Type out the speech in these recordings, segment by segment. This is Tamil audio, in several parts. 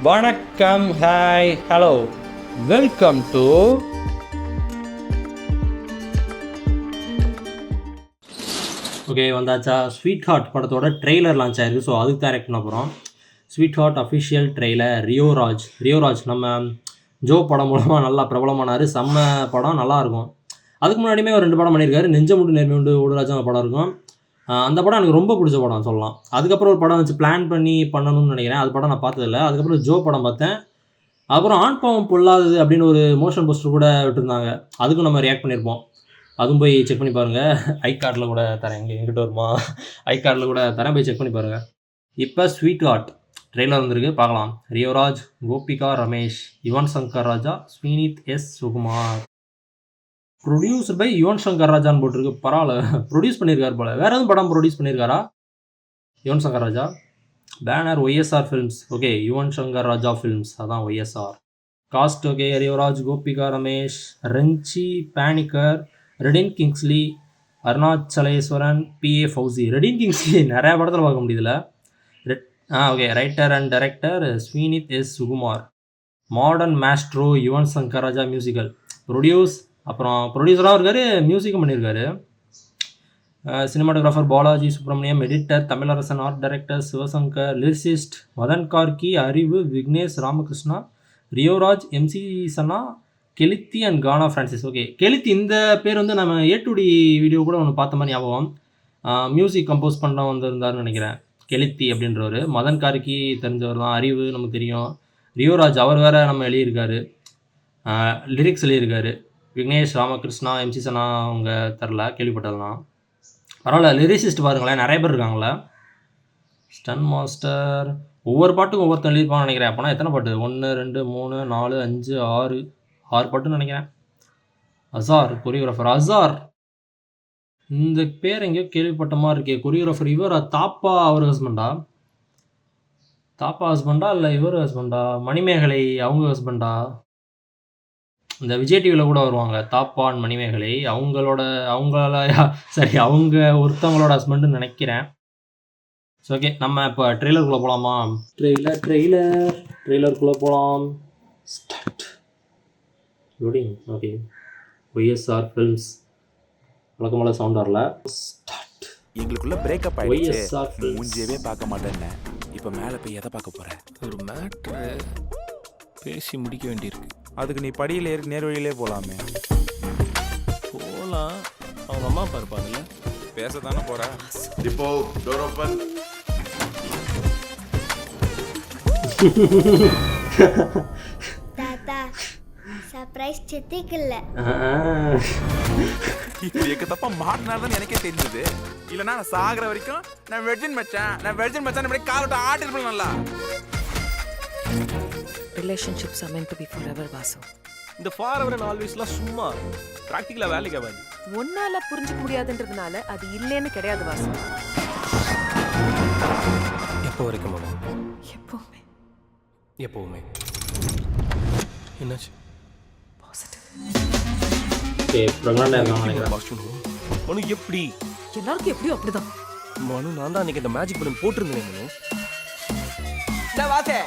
வணக்கம், hi, hello, welcome to okay வந்தாச்சா. ஸ்வீட் ஹார்ட் படத்தோட ட்ரெய்லர் லான்ச் ஆயிருக்கு. ஸோ அதுக்கு தான் ரெக்ட் பண்ண போகிறோம். Sweet heart official trailer. Rio Raj நம்ம ஜோ படம் மூலமாக நல்லா பிரபலமானார். செம்ம படம், நல்லாயிருக்கும். அதுக்கு முன்னாடியுமே ஒரு 2 படம் பண்ணியிருக்காரு. நெஞ்சமுண்டு நேர்மையுண்டு ஓடுராஜா படம் இருக்கும். அந்த படம் எனக்கு ரொம்ப பிடிச்ச படம் சொல்லலாம். அதுக்கப்புறம் ஒரு படம் வச்சு பிளான் பண்ணி பண்ணணும்னு நினைக்கிறேன். அது படம் நான் பார்த்ததில்ல. அதுக்கப்புறம் ஜோ படம் பார்த்தேன். அப்புறம் ஆண் பாவம் பொல்லாதது அப்படின்னு ஒரு மோஷன் போஸ்டர் கூட விட்டுருந்தாங்க. அதுக்கும் நம்ம ரியாக்ட் பண்ணியிருப்போம். அதுவும் போய் செக் பண்ணி பாருங்கள். ஐ கார்டில் கூட தரேன். எங்கிட்ட வருமா? ஐ கார்டில் கூட தரேன், போய் செக் பண்ணி பாருங்கள். இப்போ ஸ்வீட் ஹார்ட் ட்ரெய்லர் வந்திருக்கு, பார்க்கலாம். Rio Raj, Gopika Ramesh, Yuvan Shankar Raja, Sreenith S Sukumar. Producer by Yuvan Shankar ராஜான்னு போட்டிருக்கு. பரவாயில்ல, ப்ரொடியூஸ் பண்ணியிருக்காரு போல். வேறு எதுவும் படம் ப்ரொடியூஸ் பண்ணியிருக்காரா Yuvan Shankar Raja? Banner YSR films. Okay, Yuvan Shankar Raja films, அதான் YSR. Cast okay, Rio Raj, Gopika Ramesh, Renji Panicker, Redin Kingsley, Arunachaleswaran, PA Fouzi. Redin Kingsley நிறையா படத்தில் பார்க்க முடியுதுல. Okay. Writer and director Sreenith S Sukumar. Modern maestro Yuvan Shankar Raja musical. அப்புறம் ப்ரொடியூசராக இருக்கார், மியூசிக்கும் பண்ணியிருக்காரு. Cinematographer Balaji Subramaniam, editor Tamizharasan, art director Sivasankar, lyricist Madhan Karky, Arivu, Vignesh Ramakrishna, Rio Raj, MC Sanna, Gelithi and Gana Francis. Okay, Gelithi இந்த பேர் வந்து நம்ம ஏ2டி வீடியோ கூட ஒன்று பார்த்த மாதிரி ஞாபகம். மியூசிக் கம்போஸ் பண்ண வந்திருந்தாருன்னு நினைக்கிறேன். கெலித்தி அப்படின்றவர். மதன் கார்கி தெரிஞ்சவர் தான். அறிவு நமக்கு தெரியும். ரியோராஜ் அவர் வேறு நம்ம எழுதியிருக்காரு, லிரிக்ஸ் எழுதியிருக்காரு. விக்னேஷ் ராமகிருஷ்ணா, எம்சி சன்னா அவங்க தெரில, கேள்விப்பட்டதுலாம். பரவாயில்ல, லிரிசிஸ்ட் பாருங்களேன், நிறைய பேர் இருக்காங்களே. ஸ்டன் மாஸ்டர் ஒவ்வொரு பாட்டுக்கும் ஒவ்வொருத்தன் எழுதிப்பான்னு நினைக்கிறேன். அப்போனா எத்தனை பாட்டு? 1 2 3 4 5 6 பாட்டுன்னு நினைக்கிறேன். அசார் கொரியோகிராஃபர். அசார் இந்த பேர் எங்கேயோ கேள்விப்பட்ட மாதிரி இருக்கே. கொரியோகிராஃபர் இவர் தாப்பா அவர் ஹஸ்பண்டா? தாப்பா ஹஸ்பண்டா இல்லை இவர் ஹஸ்பண்டா? மணிமேகலை அவங்க ஹஸ்பண்டா? இந்த விஜய் டிவியில் கூட வருவாங்க, தாப்பான் மணிமேகலை. சரி, அவங்க ஒருத்தவங்களோட ஹஸ்பண்டுன்னு நினைக்கிறேன். ஸோ ஓகே, நம்ம இப்போ ட்ரெய்லருக்குள்ளே போகலாமா? ட்ரெய்லருக்குள்ளே போகலாம். Start loading. Okay, YSR films. வழக்கம்போல சவுண்ட் வரல. ஸ்டார்ட். எங்களுக்குள்ள பிரேக்கப் ஆயிடுச்சு. மூஞ்சியவே பார்க்க மாட்டேன்னு இப்போ மேலே போய் எதை பார்க்க போகிறேன்? ஒரு மேட்ரு பேசி முடிக்க வேண்டியிருக்கு. அதுக்கு நீ படியில் ஏறி நேர் வழியிலே போகலாமே. போகலாம், அவங்க அம்மா அப்பா இருப்பாங்கல்ல. பேச தானே போகிற. இப்போ டோர் ஓப்பன். தாத்தா சர்ப்ரைஸ் சித்திக்கல. எங்க தப்பா மாட்டினால்தான் எனக்கே தெரிஞ்சது. இல்லைன்னா நான் சாகிற வரைக்கும் நான் வெர்ஜின் மச்சான் காலோட்ட ஆட்டிருப்பேன். நல்லா relationships are meant to be forever, Vasu. இந்த ஃபாரெவர் அண்ட் ஆல்வேஸ்லாம் சும்மா ப்ராக்டிக்கலாக வேலைக்கு ஆகாது. ஒன்னால புரிஞ்சுக்க முடியாதுன்றதுனால அது இல்லைன்னு கிடையாது, வாசு. எப்போ வரைக்கும் மாமா? எப்போவுமே. என்னாச்சு? மனு எப்படி? எல்லாருக்கும் எப்படியும் அப்படிதான். மனு நான் தான் அன்னைக்கு இந்த மேஜிக் பலூன் போட்டிருந்தேன். மனு வாசே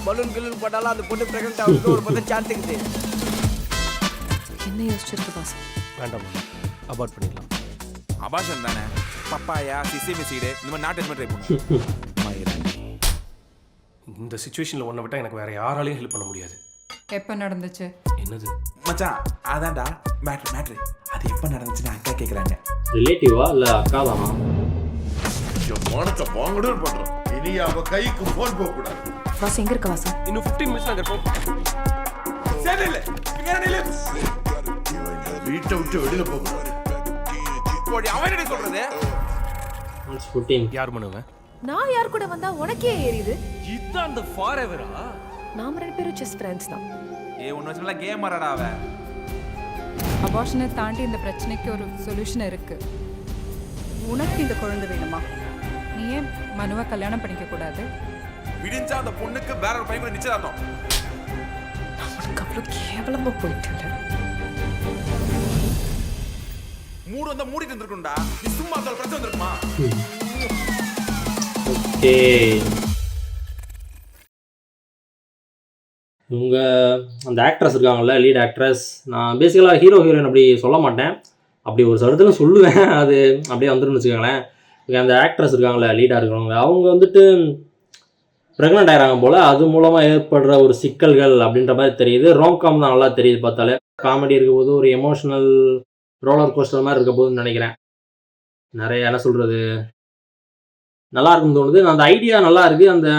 பலூன் கிலூன் போட்டாலும் அந்த பொண்ணு பிரெக்னென்ட் ஆகுது. ஒரு பக்கம் சான்ஸ் இருக்குது. என்ன யோசிச்சிருக்கு வாசு? வேண்டாம், அபார்ட் பண்ணிடலாம். அபாஷன் தானே. பப்பாயா, சிசிமி சீடு இந்த மாதிரி நாட்டு ட்ரை பண்ணுவோம். இந்த சிச்சுவேஷனில் ஒன்றை விட்டால் எனக்கு வேற யாராலையும் ஹெல்ப் பண்ண முடியாது. எப்போ நடந்துச்சு? என்னது மச்சான்? அதான்டா மேட்ரு. அது எப்போ நடந்துச்சுன்னு அக்கா கேட்குறாங்க. ரிலேட்டிவா இல்லை அக்கா தானா? மானத்தை வாங்கணும் பண்றோம். இனி அவ கைக்கு போன் போக கூடாது. வாசு எங்க இருக்க வாசு? இன்னும் 15 மினிட்ஸ் நாங்கள் இருப்போம். வீட்டை விட்டு வெளியில போக. அவன் சொல்றது யார் பண்ணுவேன்? நான் யார் கூட வந்தா உனக்கே ஏறிது? இதுதான் அந்த ஃபாரெவரா? நாம 2 பேரும் ஜஸ்ட் ஃப்ரெண்ட்ஸ் தான். ஒன்று வச்சுல கேம் ஆடாடா அவன். அபார்ஷனை தாண்டி இந்த பிரச்சனைக்கு ஒரு சொல்யூஷன் இருக்கு. உனக்கு இந்த குழந்தை வேணுமா? நீ ஏன் மனுவை கல்யாணம் பண்ணிக்க கூடாது? விடிஞ்சா அந்த பொண்ணுக்கு வேற ஒரு பையன் கூட நிச்சயதார்த்தம். நமக்கு அவ்வளோ கேவலமா போயிட்டு மூடு வந்தா மூடிட்டு இருந்திருக்கும்டா. நீ சும்மா அந்த பிரச்சனை வந்திருக்குமா? ஓகே இவங்க அந்த ஆக்ட்ரஸ் இருக்காங்கல்ல, லீட் ஆக்ட்ரஸ், நான் பேசிக்கலாக ஹீரோ ஹீரோயின் அப்படி சொல்ல மாட்டேன், அப்படி ஒரு இடத்துல சொல்லுவேன், அது அப்படியே வந்துருன்னு வச்சுக்கோங்களேன். அந்த ஆக்ட்ரஸ் இருக்காங்கல்ல, லீடாக இருக்கிறவங்க, அவங்க வந்துட்டு ப்ரெக்னென்ட் ஆகிறாங்க போல், அது மூலமாக ஏற்படுற ஒரு சிக்கல்கள் அப்படின்ற மாதிரி தெரியுது. ரோம்காம் தான் நல்லா தெரியுது பார்த்தாலே. காமெடி இருக்க போது ஒரு எமோஷனல் ரோலர் கோஸ்டர் மாதிரி இருக்க போதுன்னு நினைக்கிறேன். நிறைய என்ன சொல்கிறது, நல்லா இருக்குன்னு தோணுது. அந்த ஐடியா நல்லா இருக்குது. அந்த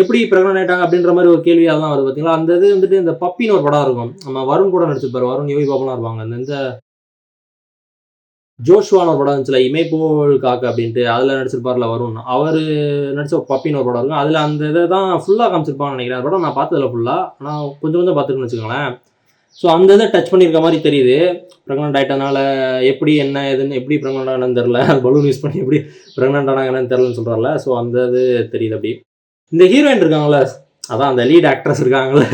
எப்படி ப்ரெக்னென்ட் ஆகிட்டாங்க அப்படின்ற மாதிரி ஒரு கேள்வி அதெல்லாம் வருது பார்த்தீங்களா. அந்த இது வந்துட்டு இந்த பப்பின்னு ஒரு படம் இருக்கும், நம்ம வருண் கூட நடிச்சிருப்பாரு, வருண் யோகி பாபுலாம் இருப்பாங்க. இந்த ஜோஷுவான ஒரு படம் இருந்துச்சுல, இமைப்போல் காக்க அப்படின்ட்டு, அதில் நடிச்சிருப்பார்ல வருண், அவர் நடிச்ச பப்பின்னு ஒரு படம் இருக்கும். அதில் அந்த இதை தான் ஃபுல்லாக காமிச்சிருப்பாங்கன்னு நினைக்கிறேன். அந்த படம் நான் பார்த்ததில்ல ஃபுல்லாக, ஆனால் கொஞ்சம் கொஞ்சம் பார்த்துருக்குன்னு வச்சுக்கோங்களேன். ஸோ அந்த இதை டச் பண்ணியிருக்க மாதிரி தெரியுது. ப்ரெக்னென்ட் ஆகிட்டனால எப்படி என்ன ஏதுன்னு, எப்படி ப்ரெக்னென்ட் ஆனன்னு தெரில, பலூன் யூஸ் பண்ணி எப்படி ப்ரெக்னென்ட் ஆனாங்கன்னு தெரிலன்னு சொல்கிறார்ல. ஸோ அந்த இது தெரியுது. அப்படி இந்த ஹீரோயின் இருக்காங்களே, அதான் அந்த லீட் ஆக்ட்ரஸ் இருக்காங்களே,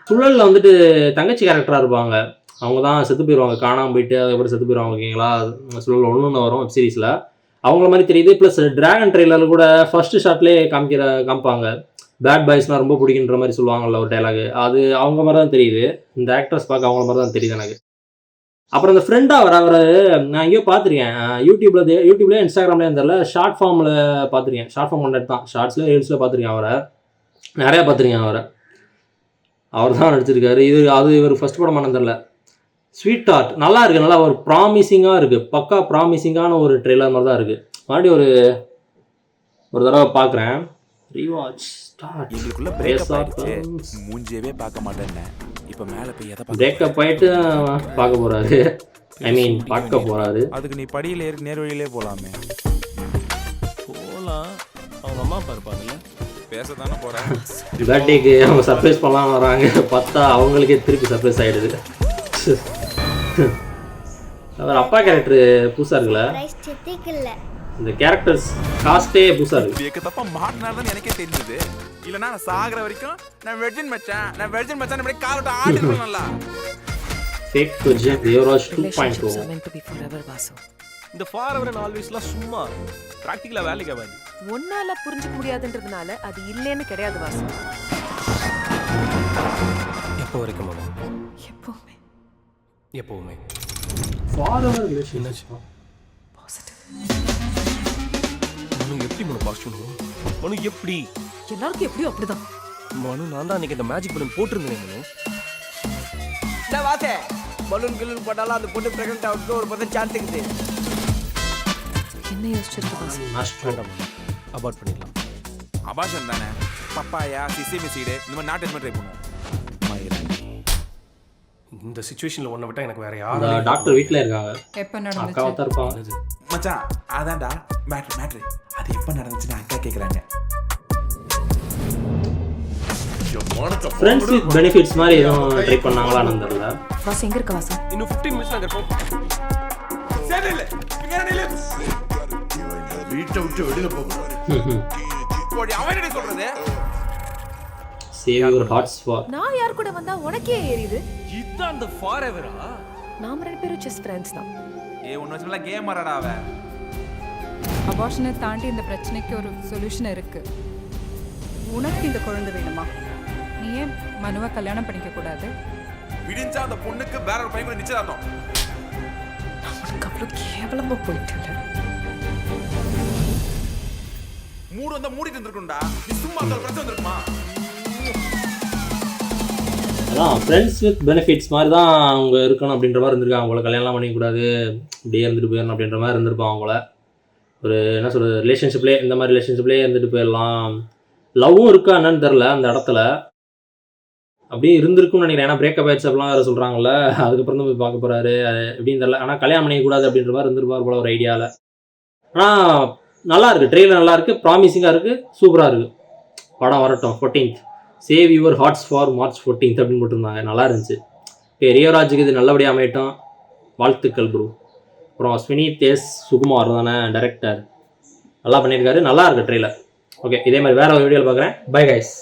சுழலில் வந்துட்டு தங்கச்சி கேரக்டராக இருப்பாங்க. அவங்க தான் செத்து போயிடுவாங்க, காணாமல் போயிட்டு அதுக்கப்புறம் செத்து போயிடுவாங்க. ஓகேங்களா, சுழல் ஒன்று வரும் வெப் சீரிஸில், அவங்கள மாதிரி தெரியுது. ப்ளஸ் டிராகன் ட்ரெய்லரில் கூட ஃபர்ஸ்ட் ஷாட்லேயே காமிப்பாங்க, பேட் பாய்ஸ்னால் ரொம்ப பிடிக்குன்ற மாதிரி சொல்லுவாங்கல்ல ஒரு டைலாக், அது அவங்க மாதிரி தான் தெரியுது. இந்த ஆக்ட்ரஸ் பார்க்க அவங்கள மாதிரி தான் தெரியுது எனக்கு. அப்புறம் இந்த ஃப்ரெண்டாக அவரை நான் எங்கேயோ பார்த்துருக்கேன், யூடியூப்லேயே இன்ஸ்டாகிராம்லேயே தெரில, ஷார்ட் ஃபார்மில் பார்த்துருக்கேன். ஷார்ட் ஃபார்ம் கண்டென்ட் தான், ஷார்ட்ஸில் ரீல்ஸில் பார்த்துருக்கேன். அவரை நிறையா பார்த்துருக்கேன். அவர் தான் நடிச்சிருக்காரு. இவர் ஃபர்ஸ்ட் படமானு தெரில. ஸ்வீட் ஹார்ட் நல்லா இருக்குது, நல்லா ஒரு ப்ராமிசிங்காக இருக்குது, பக்கா ப்ராமிசிங்கான ஒரு ட்ரெய்லர் மாதிரி தான் இருக்குது. மறுபடியும் ஒரு தடவை பார்க்குறேன், ரீவாட்ச் ஸ்டார்ட். எங்களுக்குள்ள பிரேக்கப் ஆயிடுச்சு, மூஞ்சியவே பார்க்க மாட்டேன்னு இப்போ மேலே போய் எதை பிரேக்கப் ஆகிட்டு பார்க்க போகிறாரு, ஐ மீன் பார்க்க போகிறாரு. அதுக்கு நீ படியில் ஏறி நேர் வழியிலே போகலாமே. போகலாம், அவங்க அம்மா அப்பா இருப்பாங்கல்ல, பேச தானே போகிறேன். பர்த்டேக்கு அவங்க சர்ப்ரைஸ் பண்ணலாம் வராங்க, பார்த்தா அவங்களுக்கே திருப்பி சர்ப்ரைஸ் ஆகிடுது. அவர் அப்பா கேரக்டர் புதுசாக இருக்குல்ல, இந்த கேரக்டர்ஸ் காஸ்டே புதுசாக இருக்கு. இதுக்கு தப்பா மாட்டினாதான் எனக்கே தெரிஞ்சது. இல்லைனா நான் சாகிற வரைக்கும் நான் வெர்ஜின் மச்சான் இப்படி காலோட்ட ஆடிட்டு நல்லா. Fake version Rio Raj 2.0. இந்த ஃபார் அண்ட் ஆல்வேஸ்லாம் சும்மா ப்ராக்டிக்கலாக வேலைக்கு ஆகாது. ஒன்னால புரிஞ்சுக்க முடியாதுன்றதுனால அது இல்லைன்னு கிடையாது வாசு. எப்போ வரைக்கும் மாமா? எப்பவுமே எப்பவுமே. ஃபாரெவர் ரிலேஷன்ஷிப் மனு எப்படி மனு பாசிட்டிவ் மனு எப்படி எல்லாருக்கும் எப்படியும் அப்படிதான். மனு நான் தான் அன்னைக்கு இந்த மேஜிக் பலூன் போட்டிருந்தேன் மனு. என்ன வாசே, பலூன் கிலூன் போட்டாலும் அந்த பொண்ணு பிரெக்னென்ட் ஆகிறதுக்கு ஒரு பக்கம் சான்ஸ் இருக்குது. என்ன யோசிச்சிருக்க வாசு? வேண்டாம் மனு, அபார்ட் பண்ணிடலாம். அபாஷன் தானே, பப்பாயா சிசிமி சீடு இந்த மாதிரி நாட்டு ட்ரை பண்ணுவோம். இந்த சிச்சுவேஷனில் ஒன்றை விட்டால் எனக்கு வேற அந்த யாரும். டாக்டர் வீட்டில் இருக்காங்க, எப்போ அக்காவை நடந்துச்சு? தான் இருப்பாங்க. மச்சான் அதான்டா மேட்ரு அது எப்போ நடந்துச்சுன்னு அக்கா கேட்குறாங்க. ஃப்ரெண்ட்ஸ் வித் பெனிஃபிட்ஸ் மாதிரி எதுவும் ட்ரை பண்ணாங்களான்னு தெரியல. வாசு எங்க இருக்க வாசு? இன்னும் 15 மினிட்ஸ் நாங்கள் இருப்போம். வீட்டை விட்டு வெளியில போகணும். அவன் சொல்றது சேவ் யுவர் ஹார்ட்ஸ் ஃபார். நான் யார் கூட வந்தா உனக்கே ஏறிது? இதுதான் அந்த ஃபார் எவரா? நாம ரெண்டு பேரும் ஜஸ்ட் ஃப்ரெண்ட்ஸ் தான். ஒன்று வச்சுலாம் கேம் வரடா அவன். அபார்ஷனை தாண்டி இந்த பிரச்சனைக்கு ஒரு சொல்யூஷன் இருக்கு. உனக்கு இந்த குழந்தை வேணுமா? நீ ஏன் மனுவை கல்யாணம் பண்ணிக்க கூடாது? விடிஞ்சா அந்த பொண்ணுக்கு வேற ஒரு பையன் கூட நிச்சயதார்த்தம். உனக்கு அவ்வளோ கேவலமா போயிட்டு மூடு வந்தா மூடிட்டு இருந்திருக்கும்டா. நீ சும்மா அந்த பிரச்சனை வந்திருக்குமா? அதான் ஃப்ரெண்ட்ஸ் வித் பெனிஃபிட்ஸ் மாதிரி தான் அவங்க இருக்கணும் அப்படின்ற மாதிரி இருந்திருக்காங்க. அவங்கள கல்யாணம் பண்ணிக்கூடாது, இப்படியே இருந்துட்டு போயிடணும் அப்படின்ற மாதிரி இருந்திருப்பாங்க. அவங்கள ஒரு என்ன சொல்கிறது, ரிலேஷன்ஷிப்லேயே இந்த மாதிரி ரிலேஷன்ஷிப்லேயே இருந்துட்டு போயிடலாம். லவ்வும் இருக்கா என்னன்னு தெரில அந்த இடத்துல, அப்படியே இருந்திருக்கும்னு நினைக்கிறேன். ஏன்னா பிரேக்கப் ஆயிடுச்சு அப்படிலாம் வேறு சொல்கிறாங்கல்ல, அதுக்கப்புறம் தான் போய் பார்க்க போகிறாரு, அது எப்படின்னு தெரில. ஆனால் கல்யாணம் பண்ணிக்கூடாது அப்படின்ற மாதிரி இருந்திருப்பார் போல ஒரு ஐடியாவில். ஆனால் நல்லா இருக்குது, ட்ரெயிலர் நல்லா இருக்குது, ப்ராமிசிங்காக இருக்குது, சூப்பராக இருக்குது. படம் வரட்டும் 14th. Save your hearts for March 14th அப்படின்னு போட்டிருந்தாங்க, நல்லா இருந்துச்சு. இப்போ ரியோராஜுக்கு இது நல்லபடியாக அமையட்டும், வாழ்த்துக்கள் ப்ரோ. அப்புறம் ஸ்வினீத் எஸ் சுகுமார் தானே டைரக்டர், நல்லா பண்ணியிருக்காரு, நல்லா இருக்குது ட்ரெயிலர். ஓகே, இதே மாதிரி வேறு ஒரு வீடியோவில் பார்க்குறேன். Bye guys.